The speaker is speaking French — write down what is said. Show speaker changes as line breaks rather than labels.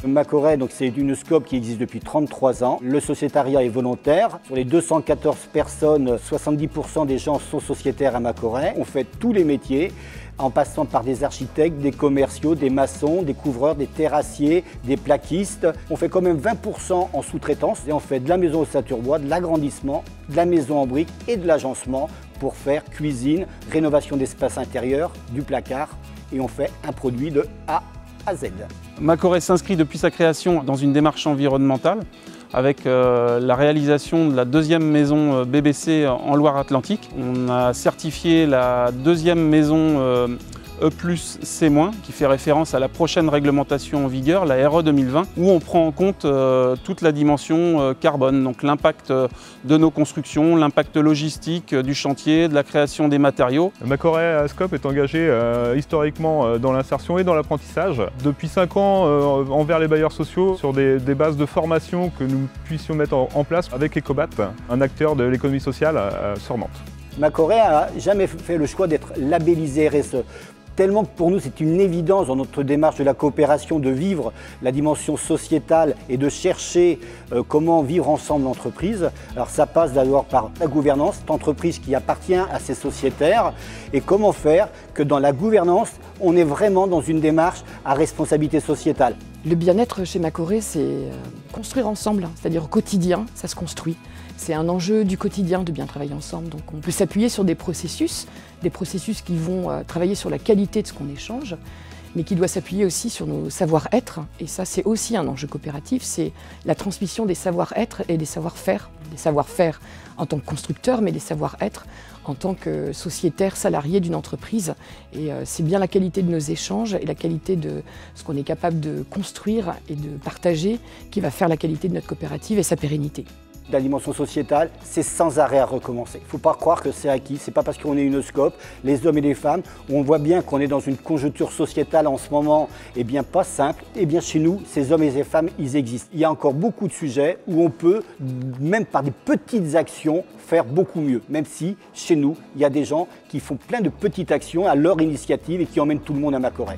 Macoret, c'est une SCOP qui existe depuis 33 ans. Le sociétariat est volontaire. Sur les 214 personnes, 70% des gens sont sociétaires à Macoret. On fait tous les métiers, en passant par des architectes, des commerciaux, des maçons, des couvreurs, des terrassiers, des plaquistes. On fait quand même 20% en sous-traitance et on fait de la maison ossature bois, de l'agrandissement, de la maison en briques et de l'agencement pour faire cuisine, rénovation d'espace intérieur, du placard et on fait un produit de A à Z.
Macoret s'inscrit depuis sa création dans une démarche environnementale avec la réalisation de la deuxième maison BBC en Loire-Atlantique. On a certifié la deuxième maison E+C-, qui fait référence à la prochaine réglementation en vigueur, la RE 2020, où on prend en compte toute la dimension carbone, donc l'impact de nos constructions, l'impact logistique du chantier, de la création des matériaux.
Macoret SCOP est engagé historiquement dans l'insertion et dans l'apprentissage. Depuis 5 ans, envers les bailleurs sociaux, sur des bases de formation que nous puissions mettre en place avec Ecobat, un acteur de l'économie sociale sur Nantes.
Macoret n'a jamais fait le choix d'être labellisé RSE. Tellement que pour nous c'est une évidence dans notre démarche de la coopération de vivre la dimension sociétale et de chercher comment vivre ensemble l'entreprise. Alors ça passe d'abord par la gouvernance d'entreprise qui appartient à ses sociétaires et comment faire que dans la gouvernance on est vraiment dans une démarche à responsabilité sociétale.
Le bien-être chez Macoret, c'est construire ensemble, c'est-à-dire au quotidien, ça se construit. C'est un enjeu du quotidien de bien travailler ensemble. Donc on peut s'appuyer sur des processus qui vont travailler sur la qualité de ce qu'on échange, mais qui doit s'appuyer aussi sur nos savoir-être. Et ça, c'est aussi un enjeu coopératif, c'est la transmission des savoir-être et des savoir-faire. Des savoir-faire en tant que constructeur, mais des savoir-être en tant que sociétaire salarié d'une entreprise. Et c'est bien la qualité de nos échanges et la qualité de ce qu'on est capable de construire et de partager qui va faire la qualité de notre coopérative et sa pérennité.
La dimension sociétale, c'est sans arrêt à recommencer. Il ne faut pas croire que c'est acquis, c'est pas parce qu'on est une SCOP, les hommes et les femmes, on voit bien qu'on est dans une conjoncture sociétale en ce moment, pas simple. Chez nous, ces hommes et ces femmes, ils existent. Il y a encore beaucoup de sujets où on peut, même par des petites actions, faire beaucoup mieux. Même si, chez nous, il y a des gens qui font plein de petites actions à leur initiative et qui emmènent tout le monde à Macoret.